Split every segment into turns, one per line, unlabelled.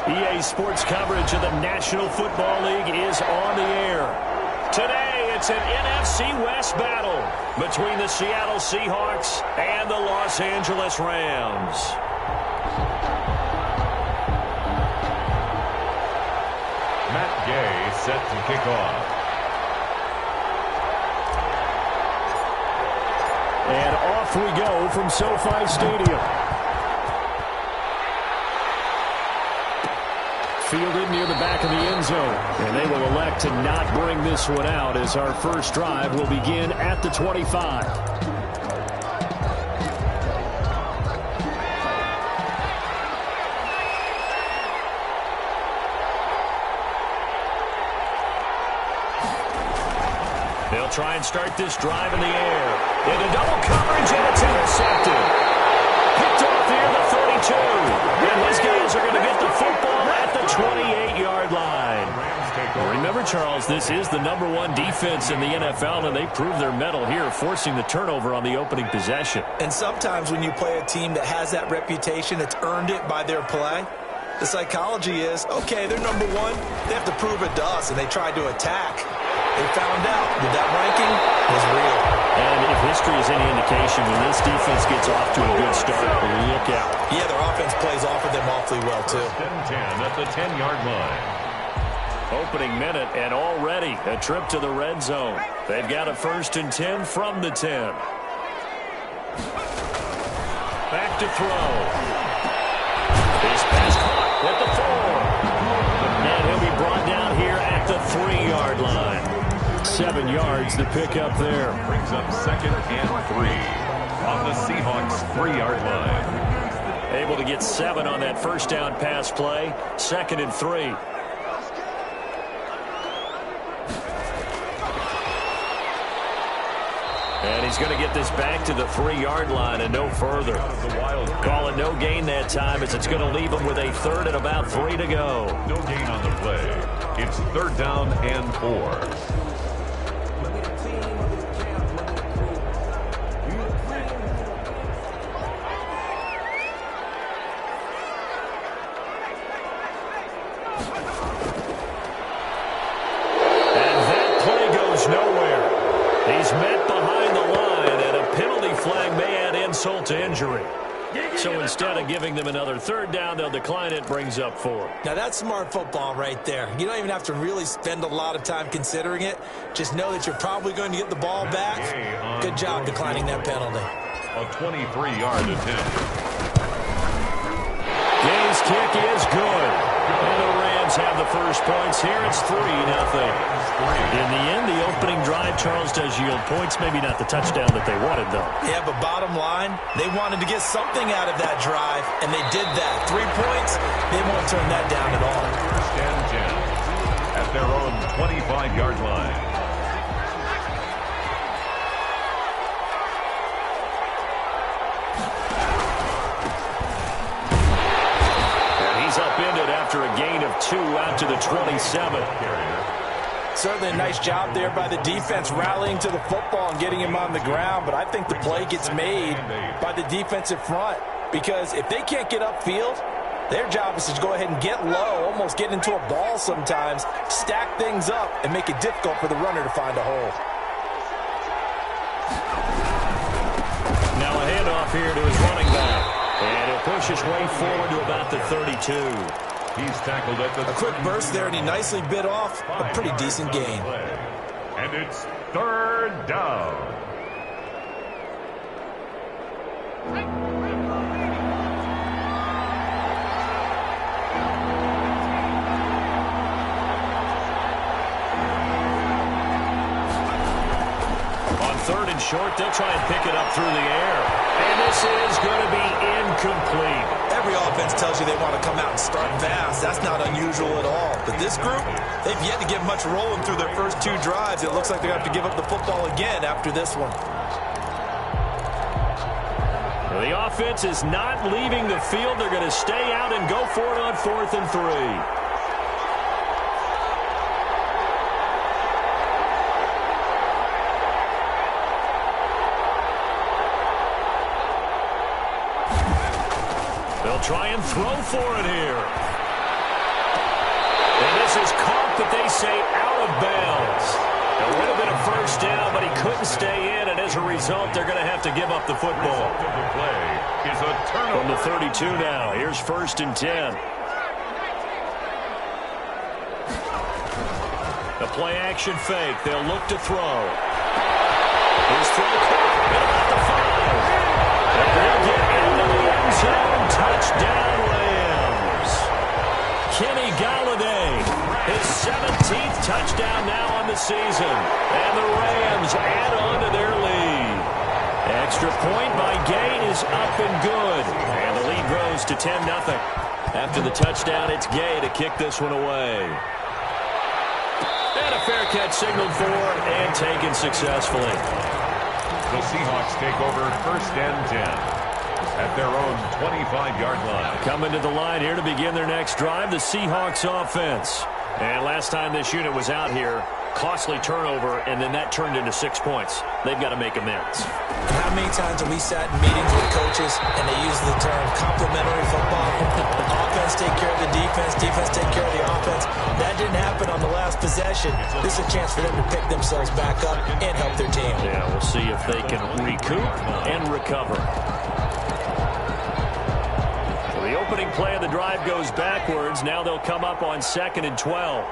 EA Sports coverage of the National Football League is on the air. Today, it's an NFC West battle between the Seattle Seahawks and the Los Angeles Rams.
Matt Gay set to kick off.
And off we go from SoFi Stadium. Fielded near the back of the end zone. And they will elect to not bring this one out as our first drive will begin at the 25. They'll try and start this drive in the air. Into double coverage, and it's intercepted. Picked off here, the 32. And his guys are going to get the football at the 28-yard line. Remember, Charles, this is the #1 defense in the NFL, and they prove their mettle here, forcing the turnover on the opening possession.
And sometimes when you play a team that has that reputation, it's earned it by their play. The psychology is, okay, they're #1. They have to prove it to us, and they tried to attack. They found out that that ranking was real.
And if history is any indication, when this defense gets off to a good start, look out.
Yeah, their offense plays off of them awfully well, too.
10-10 at the 10-yard line.
Opening minute, and already a trip to the red zone. They've got a 1st and 10 from the 10. Back to throw. This pass caught at the 4. And he'll be brought down here at the 3-yard line. 7 yards to pick up there.
Brings up 2nd and 3 on the Seahawks 3-yard line.
Able to get 7 on that first down pass play. 2nd and 3. And he's going to get this back to the 3-yard line and no further. Call it no gain that time as it's going to leave him with a 3rd and about 3 to go.
No gain on the play. It's 3rd down and 4.
To injury. So instead of giving them another 3rd down, they'll decline it, brings up 4.
Now that's smart football right there. You don't even have to really spend a lot of time considering it. Just know that you're probably going to get the ball back. Good job declining that penalty.
A 23-yard attempt.
Gay's kick is good. And the Rams have the first points here. It's 3-0. In the end, the opening drive, Charles, does yield points. Maybe not the touchdown that they wanted, though.
Yeah, but bottom line, they wanted to get something out of that drive, and they did that. 3 points, they won't turn that down at all.
1st and 10 at their own 25-yard line.
Upended after a gain of 2 out to the 27.
Certainly a nice job there by the defense rallying to the football and getting him on the ground, but I think the play gets made by the defensive front because if they can't get upfield, their job is to go ahead and get low, almost get into a ball sometimes, stack things up, and make it difficult for the runner to find a hole.
Now a handoff here to his running back. And he'll push his way forward to about the 32.
He's tackled at the...
A quick burst there, and he nicely bit off a pretty decent gain.
And it's 3rd down.
On 3rd and short, they'll try and pick it up through the air. And this is going to be incomplete.
Every offense tells you they want to come out and start fast. That's not unusual at all. But this group, they've yet to get much rolling through their first 2 drives. It looks like they're going to have to give up the football again after this one.
The offense is not leaving the field. They're going to stay out and go for it on 4th and 3. Try and throw for it here. And this is caught, but they say out of bounds. It would have been a first down, but he couldn't stay in, and as a result, they're going to have to give up the football.
The play is a turnover.
From the 32 now, here's 1st and 10. The play action fake. They'll look to throw. His throw caught. At the 5. And they'll get into the end zone. Touchdown, Rams. Kenny Galladay, his 17th touchdown now on the season. And the Rams add on to their lead. Extra point by Gay is up and good. And the lead grows to 10-0. After the touchdown, it's Gay to kick this one away. And a fair catch signaled for and taken successfully.
The Seahawks take over 1st and 10 at their own 25-yard line.
Coming to the line here to begin their next drive, the Seahawks offense. And last time this unit was out here, costly turnover, and then that turned into 6 points. They've got to make amends.
How many times have we sat in meetings with coaches and they use the term complementary football? Offense take care of the defense, defense take care of the offense. That didn't happen on the last possession. This is a chance for them to pick themselves back up and help their team.
Yeah, we'll see if they can recoup and recover. So the opening play of the drive goes backwards. Now they'll come up on 2nd and 12.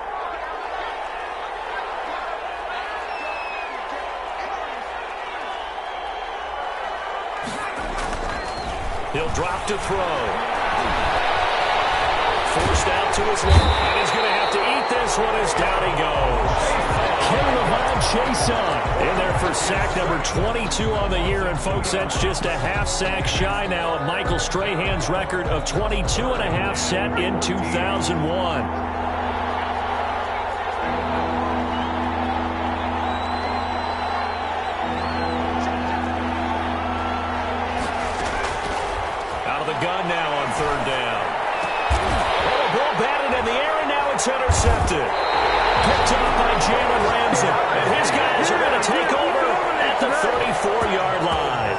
He'll drop to throw. Forced out to his left. And he's going to have to eat this one as down he goes. Chason in there for sack number 22 on the year. And, folks, that's just a half sack shy now of Michael Strahan's record of 22.5 set in 2001. Gun now on 3rd down. Oh, ball batted in the air, and now it's intercepted. Picked up by Jalen Ramsey. And his guys are going to take over at the 34-yard line.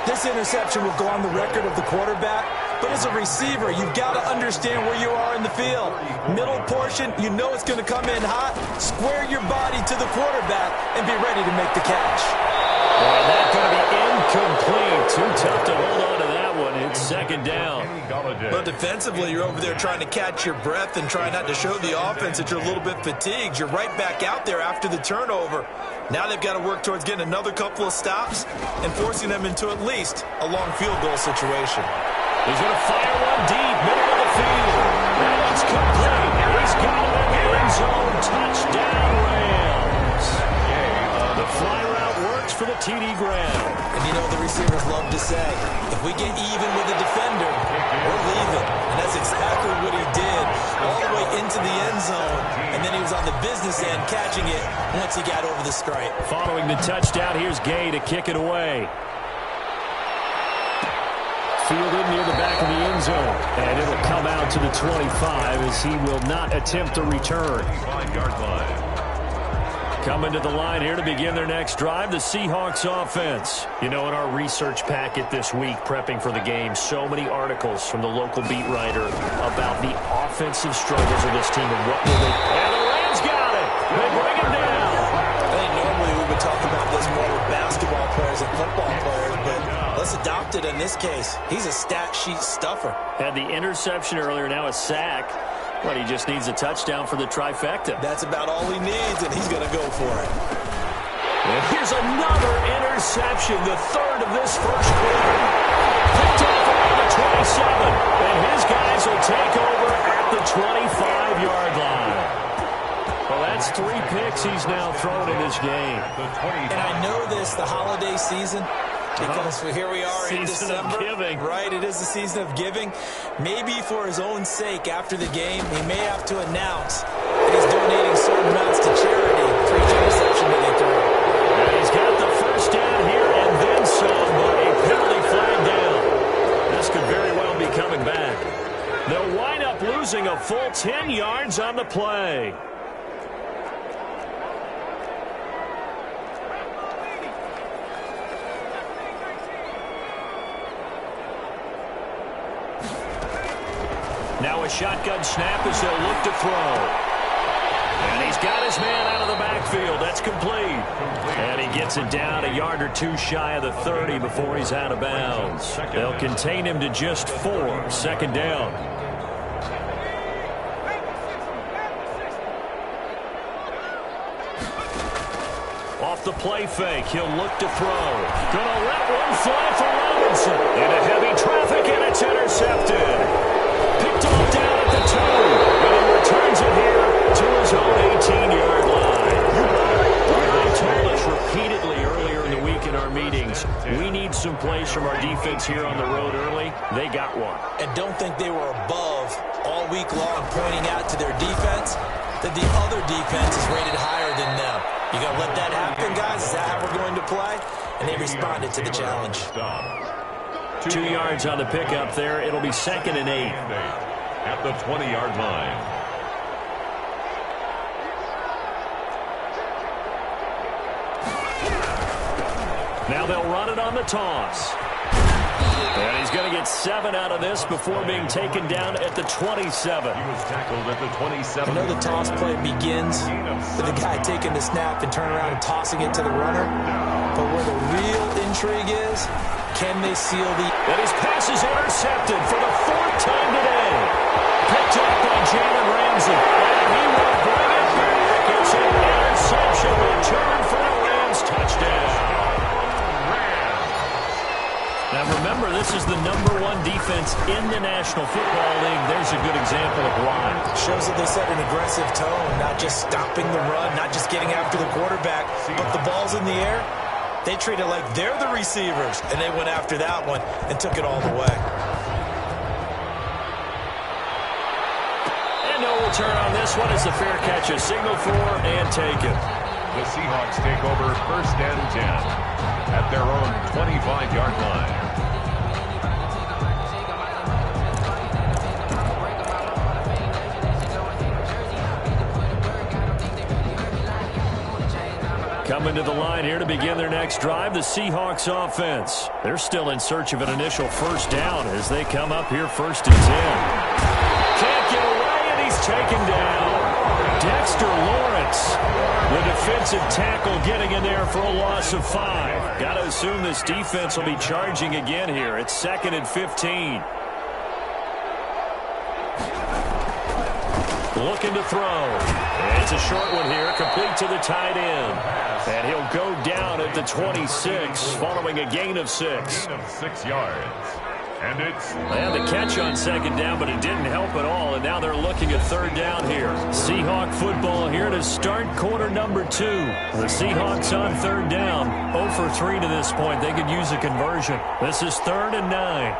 This interception will go on the record of the quarterback, but as a receiver, you've got to understand where you are in the field. Middle portion, you know it's going to come in hot. Square your body to the quarterback and be ready to make the catch.
Boy, that's going to be incomplete. Too tough to hold on to that one. It's 2nd down.
But defensively, you're over there trying to catch your breath and try not to show the offense that you're a little bit fatigued. You're right back out there after the turnover. Now they've got to work towards getting another couple of stops and forcing them into at least a long field goal situation.
He's going to fire one deep, middle of the field. And it's complete. He's got it in the end zone. Touchdown, Rams. The fly route works for the TD Graham.
And you know the receivers love to say, if we get even with the defender, we're leaving. And that's exactly what he did, all the way into the end zone. And then he was on the business end catching it once he got over the stripe.
Following the touchdown, here's Gay to kick it away. Fielded near the back of the end zone. And it'll come out to the 25 as he will not attempt a return.
5-yard line.
Coming to the line here to begin their next drive, the Seahawks offense. You know, in our research packet this week, prepping for the game, so many articles from the local beat writer about the offensive struggles of this team and what will they... And the Rams got it! They bring it down!
I think normally we would talk about this more with basketball players and football players, but let's adopt it in this case. He's a stat sheet stuffer.
Had the interception earlier, now a sack. But he just needs a touchdown for the trifecta.
That's about all he needs, and he's going to go for it.
And here's another interception, the 3rd of this first quarter. Picked off around the 27, and his guys will take over at the 25-yard line. Well, that's 3 picks he's now thrown in this game.
And I know this, the holiday season, because here we are in December.
Of giving.
Right, it is the season of giving. Maybe for his own sake after the game, he may have to announce that he's donating certain amounts to charity for each interception that he threw.
And he's got the first down here and then some, but a penalty flag down. This could very well be coming back. They'll wind up losing a full 10 yards on the play. Now a shotgun snap as they'll look to throw. And he's got his man out of the backfield. That's complete. And he gets it down a yard or two shy of the 30 before he's out of bounds. They'll contain him to just 4. Second down. Off the play fake, he'll look to throw. Gonna let one fly for Robinson. Into heavy traffic, and it's intercepted. Picked off down at the 2. And he returns it here to his own 18-yard line. They told us repeatedly earlier in the week in our meetings, we need some plays from our defense here on the road early. They got one.
And don't think they were above all week long pointing out to their defense that the other defense is rated higher than them. You got to let that happen, guys? Is that how we're going to play? And they responded to the challenge.
2 yards on the pickup there. It'll be 2nd and 8.
At the 20-yard line.
Now they'll run it on the toss. And he's going to get 7 out of this before being taken down at the 27.
He was tackled at the 27.
I know the toss play begins with the guy taking the snap and turning around and tossing it to the runner. But where the real intrigue is, can they seal the...
And his pass is intercepted for the 4th time today. Picked up by Jalen Ramsey. And he will bring it back. It's an interception return for a Rams touchdown. Now remember, this is the #1 defense in the National Football League. There's a good example of why.
Shows that they set an aggressive tone, not just stopping the run, not just getting after the quarterback, but the ball's in the air. They treat it like they're the receivers, and they went after that one and took it all the way.
And no return on this one as the fair catch is signaled for and taken.
The Seahawks take over 1st and 10 at their own 25-yard line.
Coming to the line here to begin their next drive, the Seahawks offense. They're still in search of an initial 1st down as they come up here 1st and 10. Can't get away, and he's taken down. Dexter Lawrence, the defensive tackle, getting in there for a loss of 5. Got to assume this defense will be charging again here. It's 2nd and 15. Looking to throw. And it's a short one here, complete to the tight end. And he'll go down at the 26 following a gain of 6.
Gain of 6 yards. And it's...
They had the catch on 2nd down, but it didn't help at all. And now they're looking at 3rd down here. Seahawk football here to start quarter number 2. The Seahawks on 3rd down. 0 for 3 to this point. They could use a conversion. This is 3rd and 9.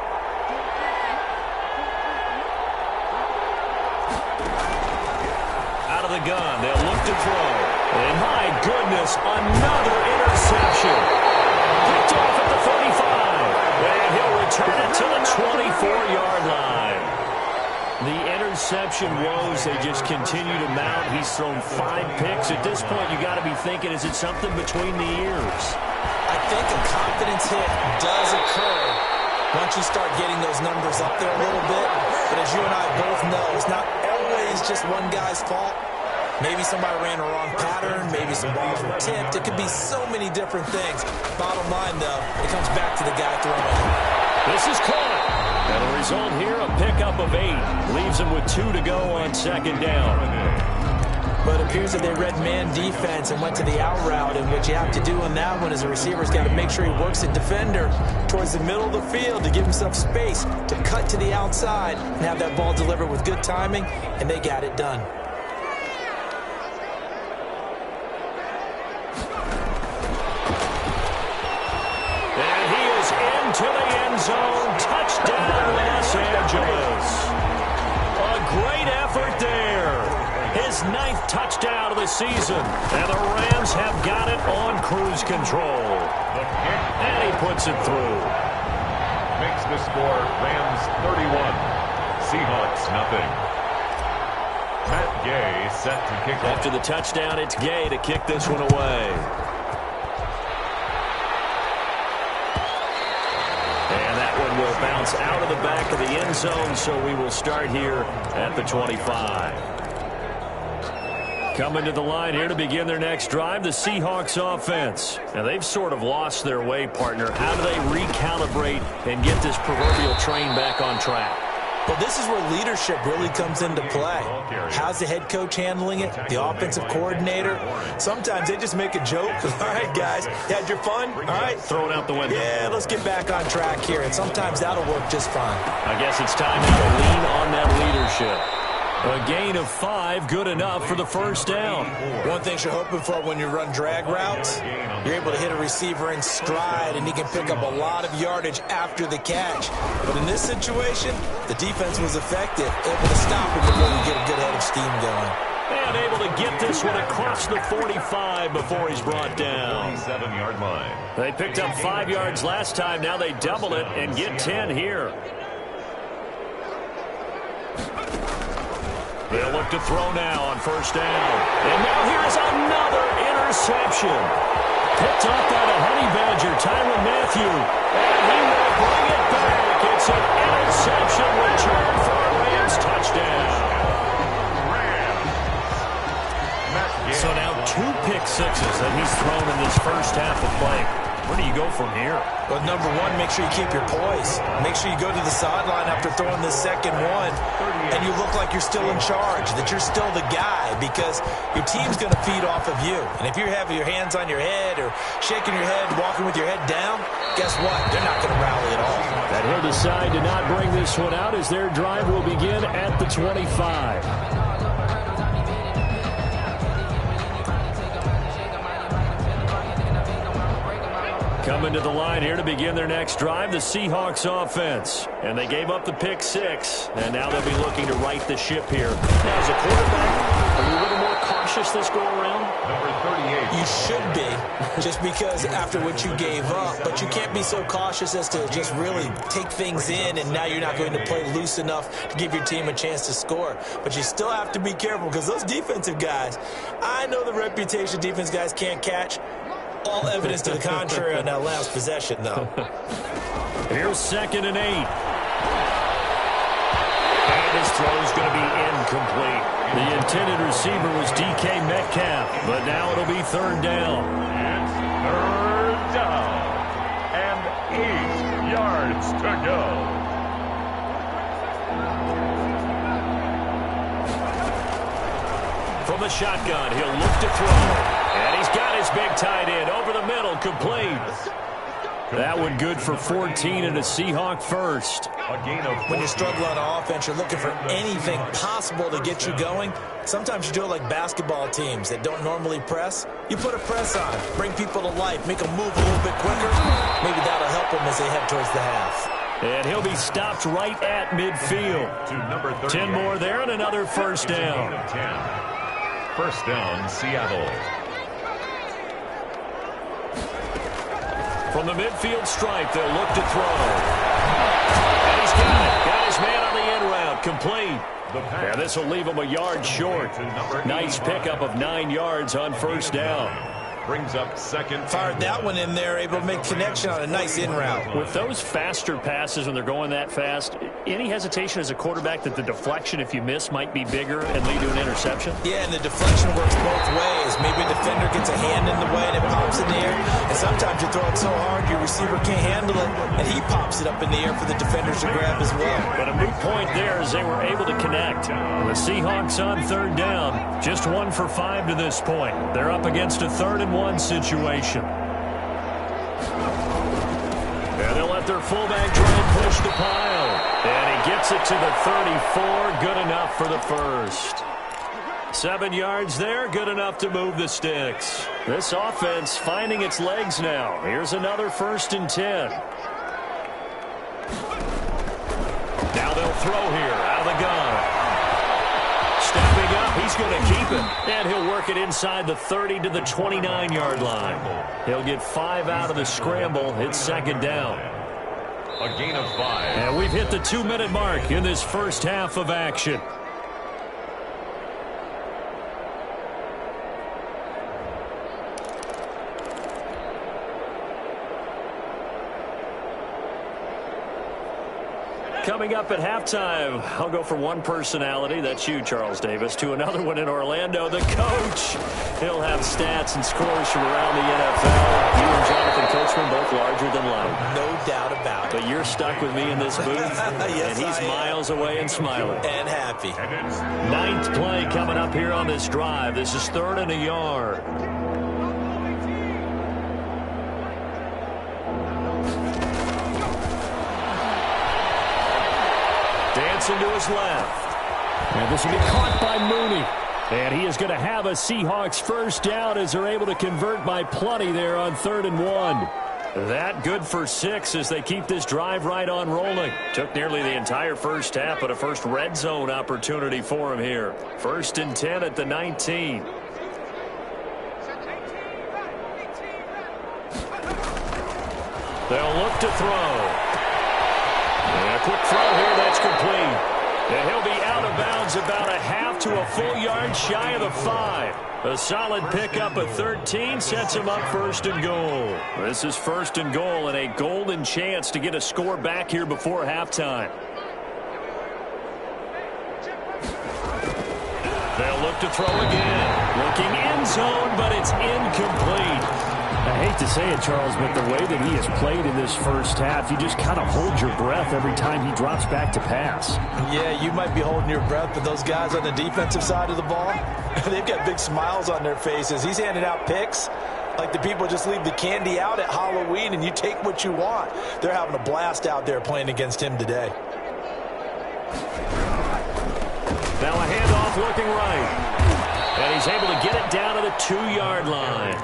The gun. They'll look to throw. And my goodness, another interception. Picked off at the 35. And he'll return it to the 24-yard line. The interception woes, they just continue to mount. He's thrown 5 picks. At this point, you got to be thinking, is it something between the ears?
I think a confidence hit does occur once you start getting those numbers up there a little bit. But as you and I both know, it's not always just one guy's fault. Maybe somebody ran a wrong pattern. Maybe some balls were tipped. It could be so many different things. Bottom line, though, it comes back to the guy throwing it.
This is caught. And the result here, a pickup of 8. Leaves him with 2 to go on 2nd down.
But it appears that they read man defense and went to the out route. And what you have to do on that one is a receiver's got to make sure he works a defender towards the middle of the field to give himself space to cut to the outside and have that ball delivered with good timing. And they got it done.
To the end zone, touchdown Los Angeles. A great effort there. His 9th touchdown of the season. And the Rams have got it on cruise control. And he puts it through.
Makes the score Rams 31, Seahawks nothing. Matt Gay set to kick off.
After the touchdown, it's Gay to kick this one away. bounce out of the back of the end zone, so we will start here at the 25. Coming to the line here to begin their next drive, the Seahawks offense. Now, they've sort of lost their way, partner. How do they recalibrate and get this proverbial train back on track?
Well, this is where leadership really comes into play. How's the head coach handling it? The offensive coordinator? Sometimes they just make a joke. All right, guys, had your fun? All right.
Throw it out the window.
Yeah, let's get back on track here. And sometimes that'll work just fine.
I guess it's time now to lean on that leadership. A gain of 5, good enough for the first down.
One thing you're hoping for when you run drag routes, you're able to hit a receiver in stride, and he can pick up a lot of yardage after the catch. But in this situation, the defense was effective, able to stop him before we get a good head of steam going.
And able to get this one across the 45 before he's brought down.
27-yard line.
They picked up 5 yards last time. Now they double it and get 10 here. They'll look to throw now on first down. And now here's another interception. Picked off by the Honey Badger, Tyrann Mathieu. And he will bring it back. It's an interception return for a Rams touchdown. So now 2 pick sixes that he's thrown in this first half of play. Where do you go from here?
Well, number one, make sure you keep your poise. Make sure you go to the sideline after throwing this second one, and you look like you're still in charge, that you're still the guy, because your team's going to feed off of you. And if you're having your hands on your head or shaking your head, walking with your head down, guess what? They're not going to rally at all.
And he'll decide to not bring this one out as their drive will begin at the 25. Coming to the line here to begin their next drive, the Seahawks offense. And they gave up the pick 6, and now they'll be looking to right the ship here. Now, as a quarterback, are you a little more cautious this go-around?
Number 38.
You should be, just because after what you gave up. But you can't be so cautious as to just really take things in, and now you're not going to play loose enough to give your team a chance to score. But you still have to be careful, because those defensive guys, I know the reputation defense guys can't catch. All evidence to the contrary on that last possession, though.
Here's 2nd and 8. And his throw is going to be incomplete. The intended receiver was DK Metcalf, but now it'll be 3rd down.
It's 3rd down. And 8 yards to go.
From the shotgun, he'll look to throw. And he's got his big tight end over the middle, complete. That one good for 14 and a Seahawk first.
A gain of 14.
When you struggle on offense, you're looking for anything possible to get you going. Sometimes you do it like basketball teams that don't normally press. You put a press on, bring people to life, make them move a little bit quicker. Maybe that'll help them as they head towards the half.
And he'll be stopped right at midfield.
To number 30.
10 more there and another first down.
10. First down, Seattle.
From the midfield stripe, they'll look to throw. And he's got it. Got his man on the end route. Complete. And this will leave him a yard short. Nice pickup of 9 yards on first down.
Brings up 2nd.
Fired that one in there, able to make connection on a nice in route.
With those faster passes when they're going that fast, any hesitation as a quarterback that the deflection, if you miss, might be bigger and lead to an interception?
Yeah, and the deflection works both ways. Maybe a defender gets a hand in the way and it pops in the air. And sometimes you throw it so hard your receiver can't handle it, and he pops it up in the air for the defenders to grab as well.
But a moot point there as they were able to connect. The Seahawks on 3rd down. Just 1 for 5 to this point. They're up against a 3rd and 1 situation. And they'll let their fullback try and push the pile. And he gets it to the 34. Good enough for the first. 7 yards there. Good enough to move the sticks. This offense finding its legs now. Here's another 1st and 10. Now they'll throw here out of the gun. Stepping up, he's going to keep it. And he'll work it inside the 30 to the 29-yard line. He'll get 5 out of the scramble. It's 2nd down.
A gain of 5.
And we've hit the 2-minute mark in this first half of action. Coming up at halftime, I'll go from one personality, that's you, Charles Davis, to another one in Orlando, the coach. He'll have stats and scores from around the NFL. You and Jonathan Coachman both larger than life.
No doubt about it.
But you're stuck with me in this booth,
yes,
and he's miles away and smiling.
And happy.
Ninth play coming up here on this drive. This is 3rd and a yard. Dancing to his left.
And this will be caught by Mooney. And he is going to have a Seahawks first down as they're able to convert by plenty there on 3rd and 1.
That good for 6 as they keep this drive right on rolling. Took nearly the entire first half, but a first red zone opportunity for him here. 1st and 10 at the 19. They'll look to throw. And a quick throw here, that's complete. And he'll be out of bounds about a half to a full yard shy of the 5. A solid pickup of 13 sets him up 1st and goal. This is 1st and goal and a golden chance to get a score back here before halftime. They'll look to throw again. Looking end zone, but it's incomplete.
I hate to say it, Charles, but the way that he has played in this first half, you just kind of hold your breath every time he drops back to pass.
Yeah, you might be holding your breath, but those guys on the defensive side of the ball, they've got big smiles on their faces. He's handing out picks like the people just leave the candy out at Halloween and you take what you want. They're having a blast out there playing against him today.
Now a handoff looking right. And he's able to get it down to the 2-yard line.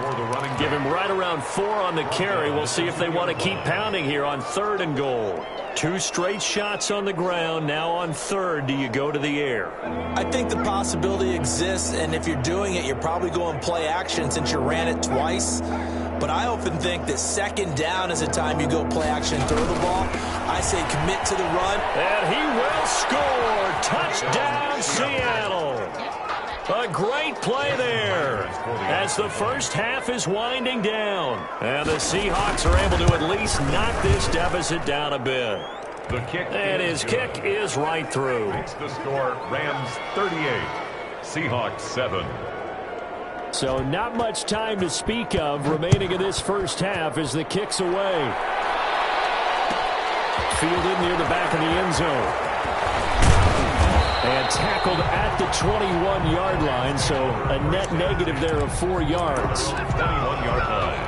Give him right around 4 on the carry. We'll see if they want to keep pounding here on 3rd and goal. 2 straight shots on the ground. Now on 3rd, do you go to the air?
I think the possibility exists, and if you're doing it, you're probably going play action since you ran it twice. But I often think that 2nd down is the time you go play action and throw the ball. I say commit to the run.
And he will score. Touchdown, Seattle. A great play there as the first half is winding down. And the Seahawks are able to at least knock this deficit down a bit. And his kick is right through.
Makes the score Rams 38, Seahawks 7.
So not much time to speak of remaining in this first half as the kick's away. Fielded near the back of the end zone. And tackled at the 21-yard line, so a net negative there of 4 yards.
21-yard line.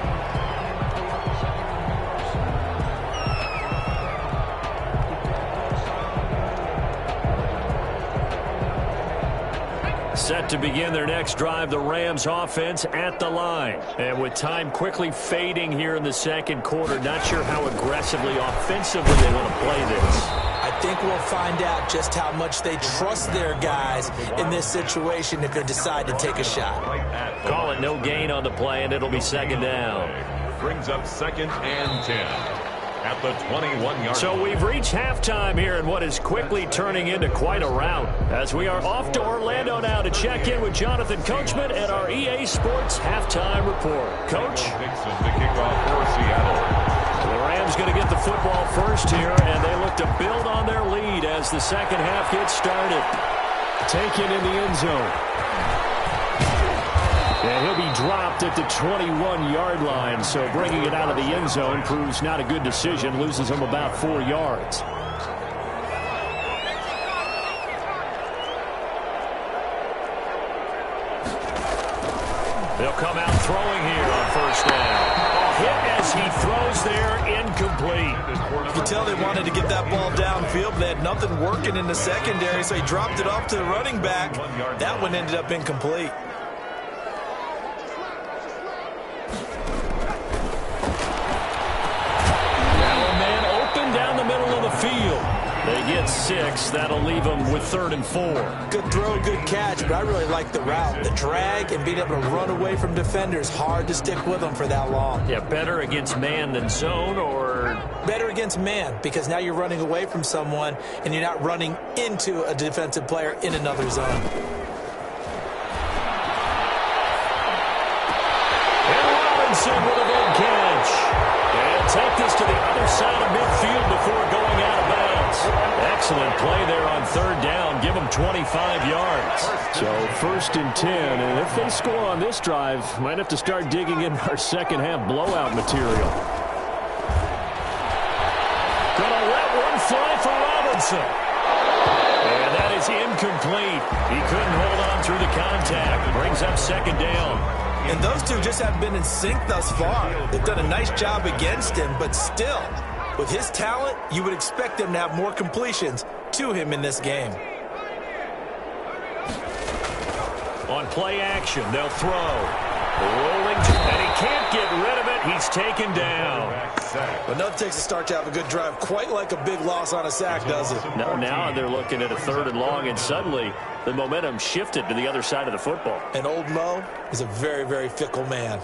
Set to begin their next drive, the Rams offense at the line. And with time quickly fading here in the second quarter, not sure how aggressively, offensively they want to play this.
I think we'll find out just how much they trust their guys in this situation if they decide to take a shot.
Call it no gain on the play, and it'll be 2nd down.
Brings up 2nd and 10 at the 21-yard.
So we've reached halftime here in what is quickly turning into quite a rout. As we are off to Orlando now to check in with Jonathan Coachman at our EA Sports Halftime Report. Coach?
Dixon to kick off for Seattle.
The Rams going to get the football first here, and they look to build on their lead as the second half gets started.
Taken in the end zone. And he'll be dropped at the 21-yard line, so bringing it out of the end zone proves not a good decision, loses him about 4 yards.
They'll come out throwing here on 1st down. Hit as he throws there, incomplete.
You can tell they wanted to get that ball downfield, but they had nothing working in the secondary, so he dropped it off to the running back. That one ended up incomplete.
Now a man open down the middle of the field. They get 6. That'll leave them with 3rd and 4.
Good throw, good catch, but I really like the route. The drag and being able to run away from defenders, hard to stick with them for that long.
Yeah, better against man than zone, or?
Better against man, because now you're running away from someone and you're not running into a defensive player in another zone.
And Robinson with a big catch. And take this to the other side of midfield before going out of bounds.
Excellent play there on third down. Give them 25 yards. So 1st and 10. And if they score on this drive, might have to start digging in our second half blowout material.
Gonna let one fly for Robinson. And that is incomplete. He couldn't hold on through the contact. Brings up second down.
And those two just haven't been in sync thus far. They've done a nice job against him, but still, with his talent, you would expect them to have more completions to him in this game.
On play action, they'll throw. Rolling, and he can't get rid of it. He's taken down.
But nothing takes a start to have a good drive quite like a big loss on a sack, does it?
No, now they're looking at a 3rd and long, and suddenly the momentum shifted to the other side of the football.
And old Mo is a very, very fickle man.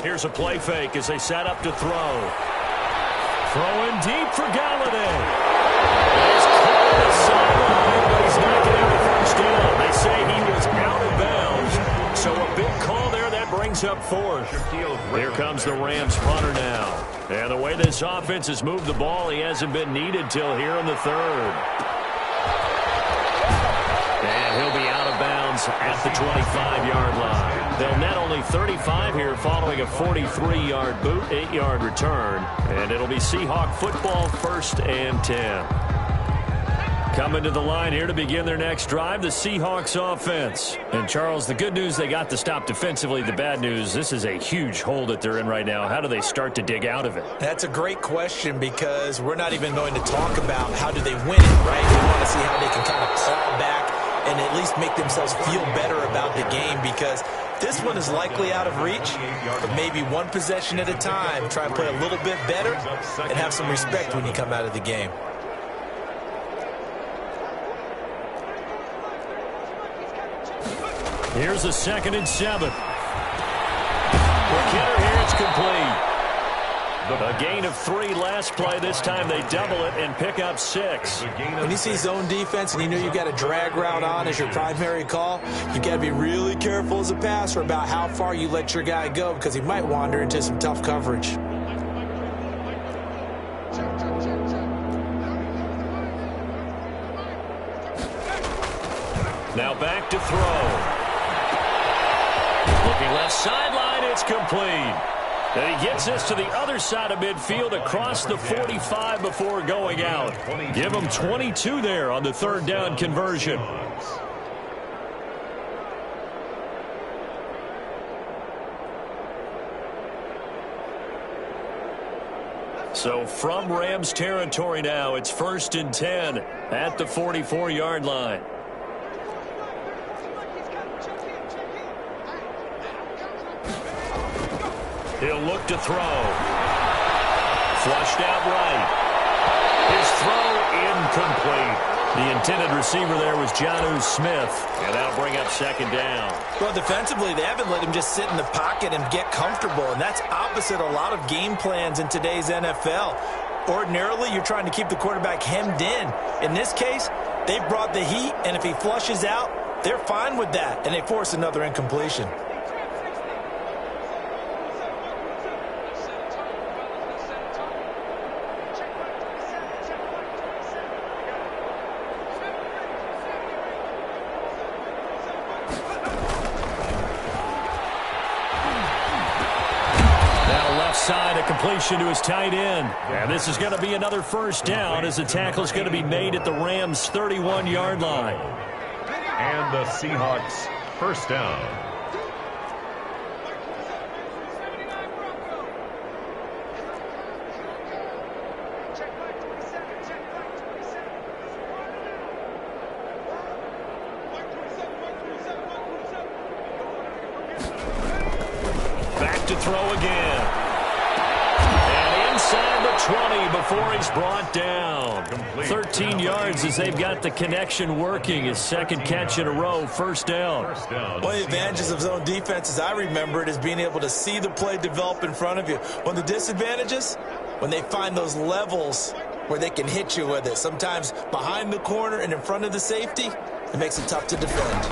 Here's a play fake as they set up to throw. Throwing deep for Galladay. He's caught the sideline, but he's not getting the first down. They say he was out of bounds. So a big call there that brings up 4th. Here comes the Rams punter now. And the way this offense has moved the ball, he hasn't been needed till here in the 3rd. And he'll be out of bounds at the 25-yard line. They'll net only 35 here following a 43-yard boot, 8-yard return. And it'll be Seahawk football, 1st and 10. Coming to the line here to begin their next drive, the Seahawks offense. And, Charles, the good news, they got to stop defensively. The bad news, this is a huge hole that they're in right now. How do they start to dig out of it?
That's a great question because we're not even going to talk about how do they win it, right? We want to see how they can kind of claw back and at least make themselves feel better about the game because this one is likely out of reach, but maybe one possession at a time. Try and play a little bit better and have some respect when you come out of the game.
Here's a 2nd and 7. McKinnon here, it's complete. A gain of 3 last play. This time they double it and pick up 6.
When you see zone defense and you know you've got a drag route on as your primary call, you've got to be really careful as a passer about how far you let your guy go because he might wander into some tough coverage.
Now back to throw. Looking left sideline, it's complete. And he gets this to the other side of midfield across the 45 before going out. Give him 22 there on the 3rd down conversion. So from Rams territory now, it's 1st and 10 at the 44-yard line. He'll look to throw. Flushed out right. His throw incomplete. The intended receiver there was Jonnu Smith, and that'll bring up 2nd down.
Well, defensively, they haven't let him just sit in the pocket and get comfortable, and that's opposite a lot of game plans in today's NFL. Ordinarily, you're trying to keep the quarterback hemmed in. In this case, they brought the heat, and if he flushes out, they're fine with that, and they force another incompletion.
Side, a completion to his tight end. And this is going to be another 1st down as the tackle is going to be made at the Rams' 31-yard line.
And the Seahawks 1st down.
Back to throw again. Inside the 20 before he's brought down. 13 yards as they've got the connection working. His 2nd catch in a row, 1st down.
One of the advantages of zone defense, as I remember it, is being able to see the play develop in front of you. One of the disadvantages, when they find those levels where they can hit you with it. Sometimes behind the corner and in front of the safety, it makes it tough to defend.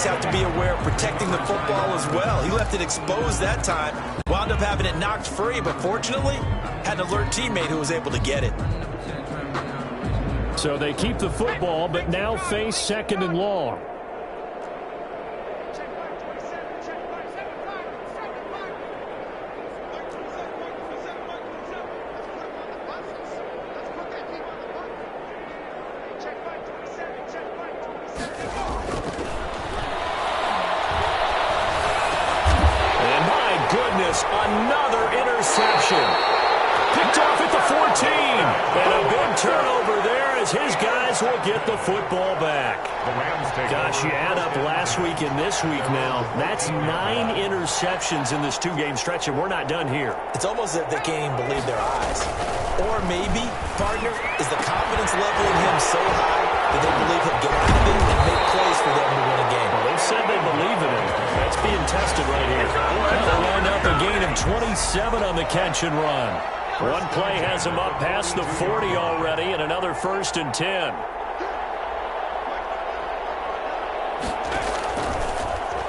quarterbacks have to be aware of protecting the football as well. He left it exposed that time, wound up having it knocked free, but fortunately, had an alert teammate who was able to get it.
So they keep the football, but now face 2nd and long.
Another interception. Picked off at the 14. And a big turnover there as his guys will get the football back. Gosh, you add up last week and this week now. That's 9 interceptions in this 2-game stretch, and we're not done here.
It's almost as if they can't even believe their eyes. Or maybe, partner, is the confidence level in him so high that they believe he'll get out of it and make plays for them to win a game.
Well, they've said they believe in him. That's being tested right here. They'll line up a gain of 27 on the catch and run. One play has him up past the 40 already, and another 1st and 10.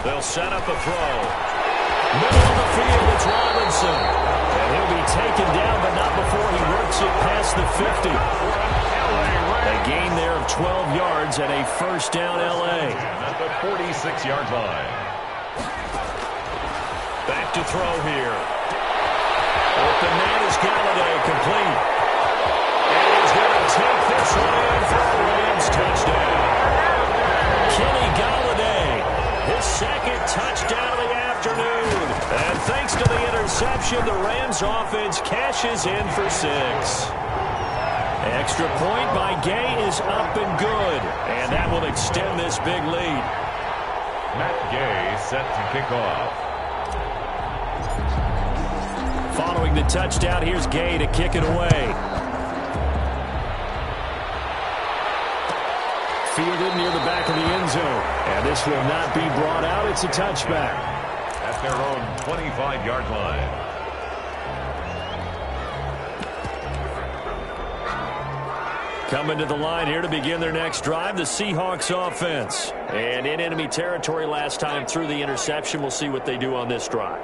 They'll set up a throw. Middle of the field, it's Robinson. And he'll be taken down, but not before he works it past the 50. A gain there of 12 yards and a 1st down L.A.
At the 46-yard line.
Back to throw here. Open man is Galladay, complete. And he's going to take this one in for a Rams touchdown. Kenny Galladay, his 2nd touchdown of the afternoon. And thanks to the interception, the Rams offense cashes in for 6. Extra point by Gay is up and good. And that will extend this big lead.
Matt Gay set to kick off.
Following the touchdown, here's Gay to kick it away. Fielded near the back of the end zone. And this will not be brought out. It's a touchback.
At their own 25-yard line.
Coming to the line here to begin their next drive, the Seahawks offense. And in enemy territory last time through the interception. We'll see what they do on this drive.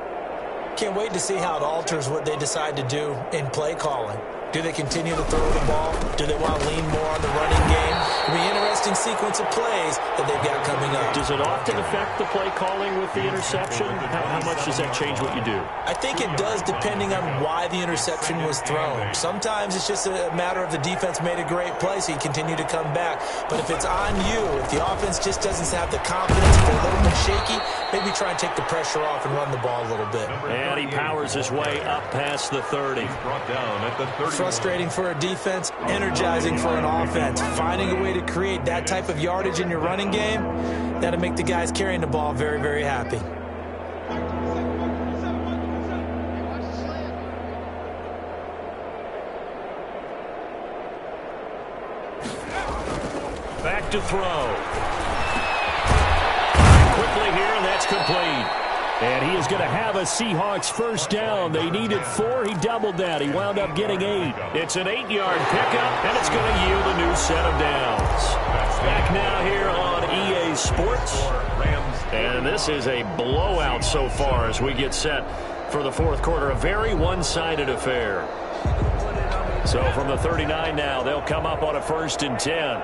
Can't wait to see how it alters what they decide to do in play calling. Do they continue to throw the ball? Do they want to lean more on the running game? It'll be an interesting sequence of plays that they've got coming up.
Does it often affect the play calling with the interception? How much does that change what you do?
I think it does depending on why the interception was thrown. Sometimes it's just a matter of the defense made a great play, so you continue to come back. But if it's on you, if the offense just doesn't have the confidence, if they're a little bit shaky, maybe try and take the pressure off and run the ball a little bit.
And he powers his way up past the 30.
Brought down at the 30.
Frustrating for a defense, energizing for an offense. Finding a way to create that type of yardage in your running game, that'll make the guys carrying the ball very, very happy.
Back to throw. Quickly here, and that's complete. And he is going to have a Seahawks 1st down. They needed 4. He doubled that. He wound up getting 8. It's an 8-yard pickup, and it's going to yield a new set of downs. Back now here on EA Sports. And this is a blowout so far as we get set for the 4th quarter. A very one-sided affair. So from the 39 now, they'll come up on a 1st and 10.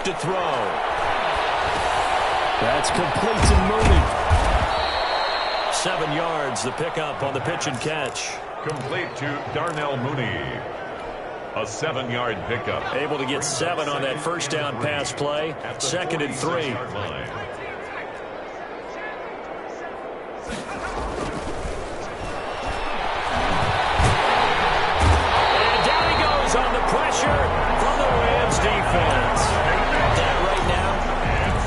To throw. That's complete and moving. 7 yards, the pickup on the pitch and catch.
Complete to Darnell Mooney. A 7-yard pickup.
Able to get 7 on that 1st down pass play. 2nd and 3. And down he goes on the pressure from the Rams defense.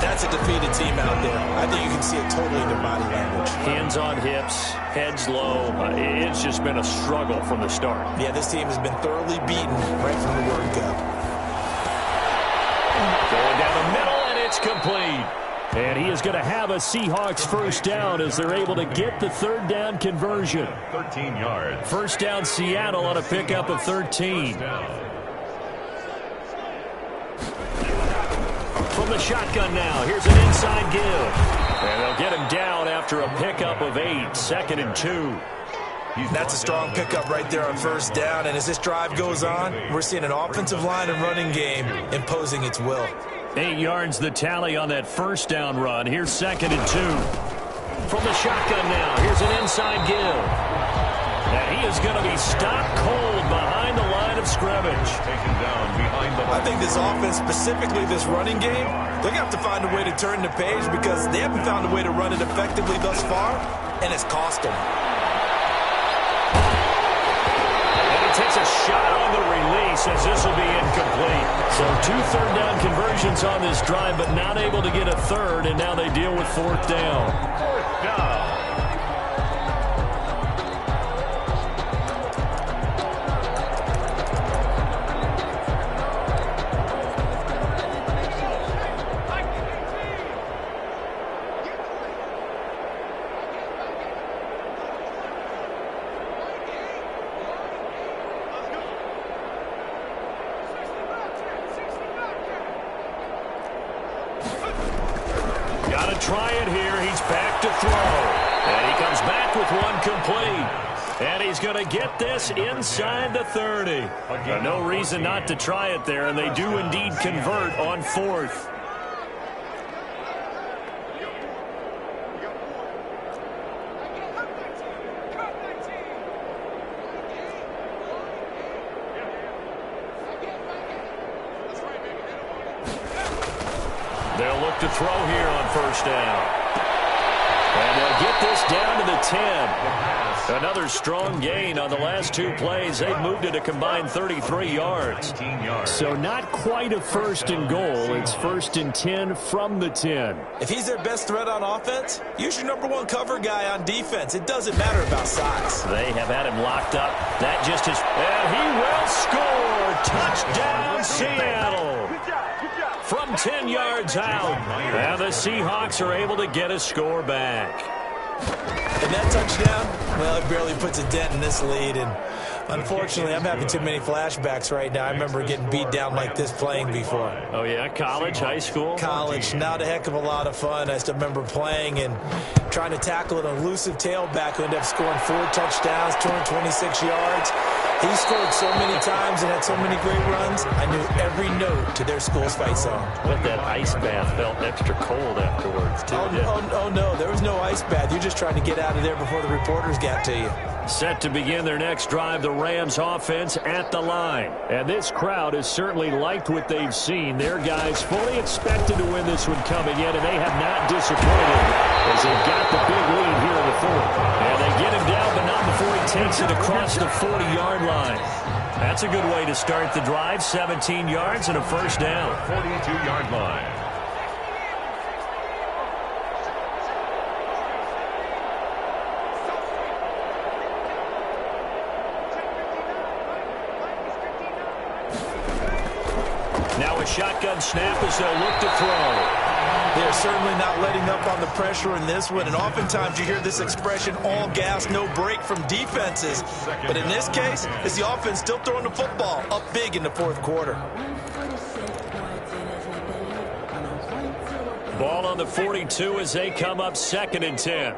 That's a defeated team out there. I think you can see it totally in their body language.
Hands on hips, heads low. It's just been a struggle from the start.
Yeah, this team has been thoroughly beaten right from the word go.
Going down the middle, and It's complete. And he is going to have a Seahawks first down as they're able to get the third down conversion.
13 yards.
First down Seattle on a pickup of 13. From the shotgun now, here's an inside give. And they'll get him down after a pickup of 8, 2nd and 2.
That's a strong pickup right there on first down, and as this drive goes on, we're seeing an offensive line and running game imposing its will.
8 yards the tally on that first down run. Here's 2nd and 2. From the shotgun now, here's an inside give. And he is going to be stopped cold behind the line of scrimmage.
Taken down behind the line.
I think this offense, specifically this running game, they're going to have to find a way to turn the page because they haven't found a way to run it effectively thus far, and it's cost them.
Takes a shot on the release as this will be incomplete. So 2 third down conversions on this drive, but not able to get a third, and now they deal with 4th down.
4th down.
Try it here. He's back to throw. And he comes back with one complete. And he's going to get this inside the 30. No reason not to try it there, and they do indeed convert on 4th. They'll look to throw here on first down. And they'll get this down to the 10. Another strong gain on the last 2 plays. They've moved it a combined 33 yards. So not quite a 1st and goal. It's 1st and 10 from the 10.
If he's their best threat on offense, use your #1 cover guy on defense. It doesn't matter about size.
They have had him locked up. That just is. And he will score. Touchdown, Seattle. From 10 yards out. And the Seahawks are able to get a score back.
And that touchdown, well, it barely puts a dent in this lead. And unfortunately, I'm having too many flashbacks right now. I remember getting beat down like this playing before.
Oh, yeah? College, high school?
College. Not a heck of a lot of fun. I still remember playing and trying to tackle an elusive tailback who ended up scoring 4 touchdowns, 226 yards. He scored so many times and had so many great runs, I knew every note to their school's fight song.
But that ice bath felt extra cold afterwards, too.
Oh, no. There was no ice bath. You're just trying to get out of there before the reporters got to you.
Set to begin their next drive, the Rams offense at the line. And this crowd has certainly liked what they've seen. Their guys fully expected to win this one coming in, and they have not disappointed as they've got the big lead here in the 4th. And they get him down, but not before he takes it across the 40-yard line. That's a good way to start the drive. 17 yards and a first down.
42-yard line.
Now a shotgun snap as they'll look to throw.
They're certainly not letting up on the pressure in this one, and oftentimes you hear this expression, all gas, no break from defenses. But in this case, it's the offense still throwing the football up big in the 4th quarter.
Ball on the 42 as they come up 2nd and 10.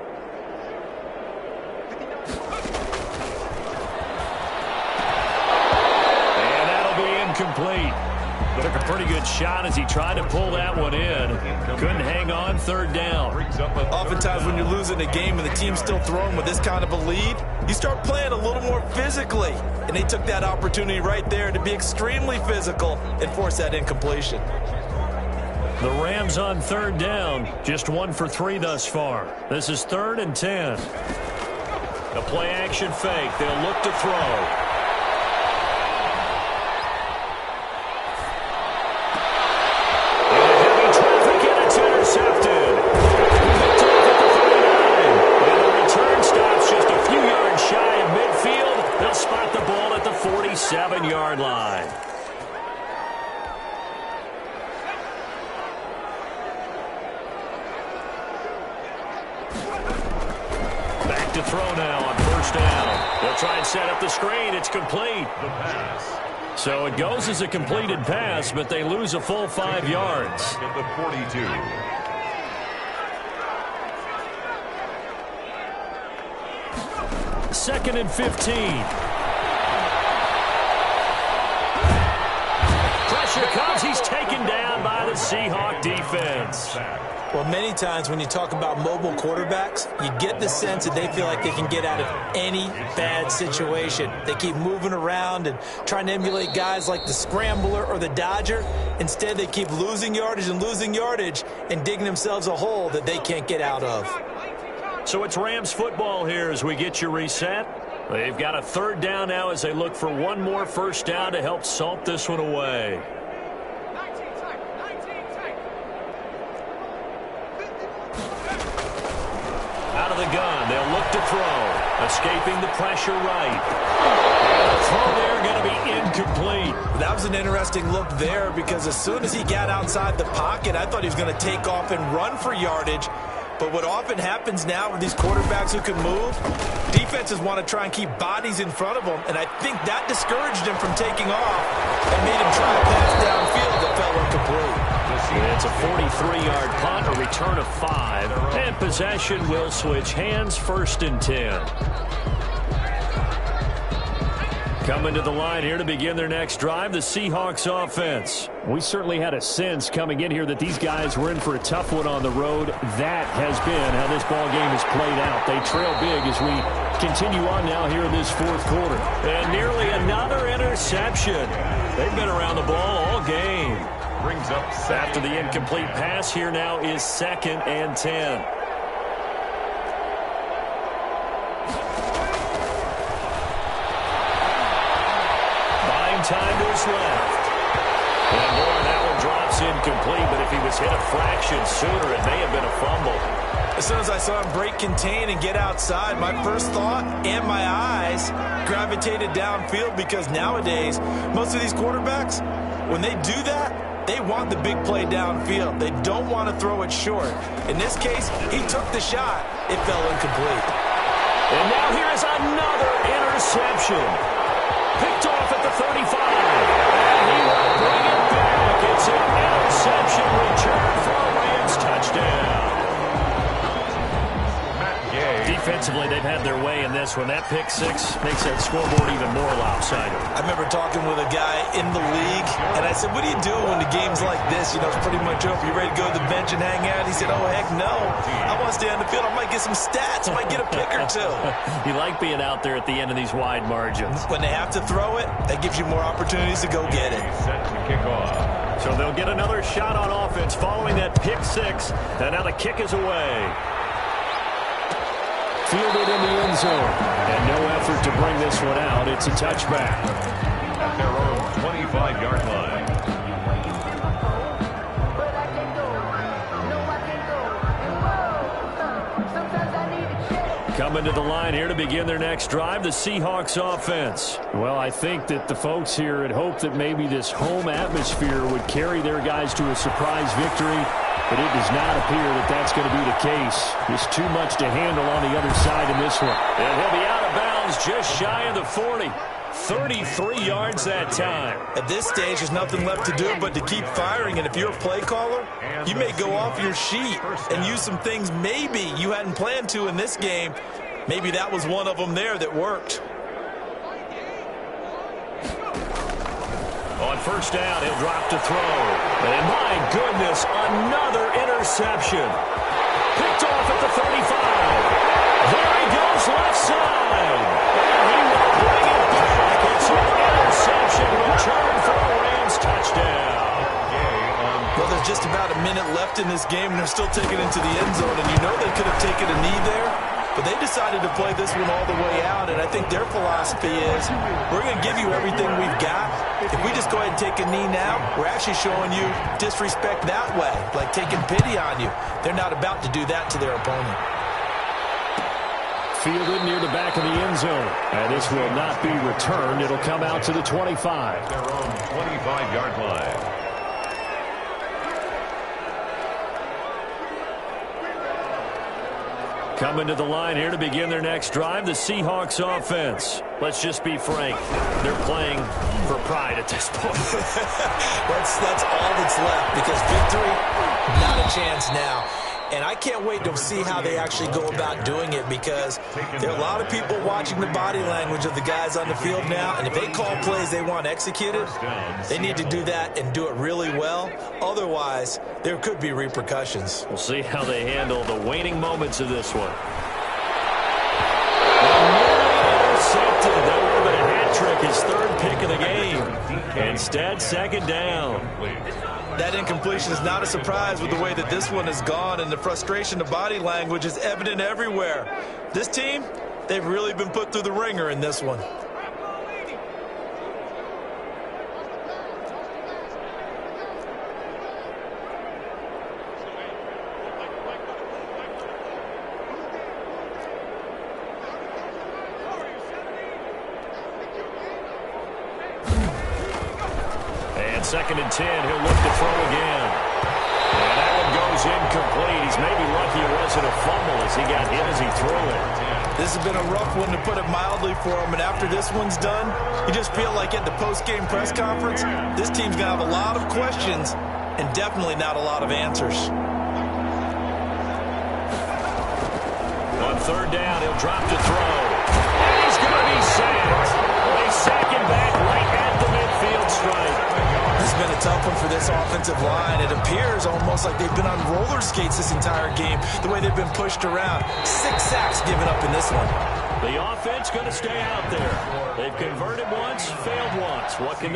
And that'll be incomplete. Took a pretty good shot as he tried to pull that one in. Couldn't hang on, 3rd down.
Oftentimes when you're losing a game and the team's still throwing with this kind of a lead, you start playing a little more physically. And they took that opportunity right there to be extremely physical and force that incompletion.
The Rams on 3rd down, just 1 for 3 thus far. This is 3rd and 10. A play action fake. They'll look to throw. Spot the ball at the 47-yard line. throw now on first down. They'll try and set up the screen. It's complete.
The pass.
So it goes as a completed pass, but they lose a full 5 yards.
At the 42.
Second and 15. Pressure comes. He's taken down by the Seahawk defense.
Well, many times when you talk about mobile quarterbacks, you get the sense that they feel like they can get out of any bad situation. They keep moving around and trying to emulate guys like the Scrambler or the Dodger. Instead, they keep losing yardage and digging themselves a hole that they can't get out of.
So it's Rams football here as we get you reset. They've got a third down now as they look for one more first down to help salt this one away. Out of the gun, they'll look to throw. Escaping the pressure right. And the throw there going to be incomplete.
That was an interesting look there because as soon as he got outside the pocket, I thought he was going to take off and run for yardage. But what often happens now with these quarterbacks who can move, defenses want to try and keep bodies in front of them, and I think that discouraged him from taking off and made him try a pass downfield that fell incomplete.
It's a 43-yard punt, a return of 5, and possession will switch hands, 1st and 10. Coming to the line here to begin their next drive, the Seahawks offense. We certainly had a sense coming in here that these guys were in for a tough one on the road. That has been how this ball game has played out. They trail big as we continue on now here in this 4th quarter.
And nearly another interception. They've been around the ball all game.
Brings up
after the incomplete pass. Here now is 2nd and 10. Time to his left. And boy, that one drops incomplete, but if he was hit a fraction sooner, it may have been a fumble.
As soon as I saw him break contain and get outside, my first thought and my eyes gravitated downfield because nowadays, most of these quarterbacks, when they do that, they want the big play downfield. They don't want to throw it short. In this case, he took the shot. It fell incomplete.
And now here is another interception. Picked off at the 35. And he will bring it back. It's an interception return for a Rams touchdown.
Defensively, they've had their way in this one. That pick 6 makes that scoreboard even more lopsided.
I remember talking with a guy in the league, and I said, what do you do when the game's like this? You know, it's pretty much over. You ready to go to the bench and hang out? He said, oh, heck no. I want to stay on the field. I might get some stats. I might get a pick or two.
You like being out there at the end of these wide margins.
When they have to throw it, that gives you more opportunities to go get it.
Set to kick off.
So they'll get another shot on offense following that pick 6, and now the kick is away. Fielded in the end zone, and no effort to bring this one out. It's a touchback.
At their own 25-yard line.
Coming to the line here to begin their next drive, the Seahawks offense. Well, I think that the folks here had hoped that maybe this home atmosphere would carry their guys to a surprise victory, but it does not appear that that's going to be the case. Just too much to handle on the other side in this one.
And he'll be out of bounds just shy of the 40. 33 yards that time.
At this stage, there's nothing left to do but to keep firing. And if you're a play caller, you may go off your sheet and use some things maybe you hadn't planned to in this game. Maybe that was one of them there that worked.
On first down, he'll drop to throw. And my goodness, another interception. Picked off at the 35. There he goes left side. And he will bring it back. It's an interception return for a Rams touchdown.
Well, there's just about a minute left in this game, and they're still taking it into the end zone. And you know they could have taken a knee there, but they decided to play this one all the way out. And I think their philosophy is, we're going to give you everything we've got. If we just go ahead and take a knee now, we're actually showing you disrespect that way, like taking pity on you. They're not about to do that to their opponent.
Fielded near the back of the end zone. And this will not be returned. It'll come out to the 25.
Their own 25-yard line.
Coming to the line here to begin their next drive, the Seahawks offense. Let's just be frank. They're playing for pride at this point.
that's all that's left, because victory, not a chance now. And I can't wait to see how they actually go about doing it, because there are a lot of people watching the body language of the guys on the field now, and if they call plays they want executed, they need to do that and do it really well. Otherwise, there could be repercussions.
We'll see how they handle the waning moments of this one. Intercepted. That would have been a hat trick, his third pick of the game. Instead, second down.
That incompletion is not a surprise with the way that this one has gone, and the frustration of body language is evident everywhere. This team, they've really been put through the ringer in this one.
Second and 10, he'll look to throw again. And that one goes incomplete. He's maybe lucky it wasn't a fumble as he got hit as he threw it.
This has been a rough one, to put it mildly, for him. And after this one's done, you just feel like at the post-game press conference, this team's going to have a lot of questions and definitely not a lot of answers.
On third down, he'll drop to throw. And he's going to be sacked. They sack him back right at the midfield stripe.
It's been a tough one for this offensive line. It appears almost like they've been on roller skates this entire game, the way they've been pushed around. 6 sacks given up in this one.
The offense going to stay out there. They've converted once, failed once. What can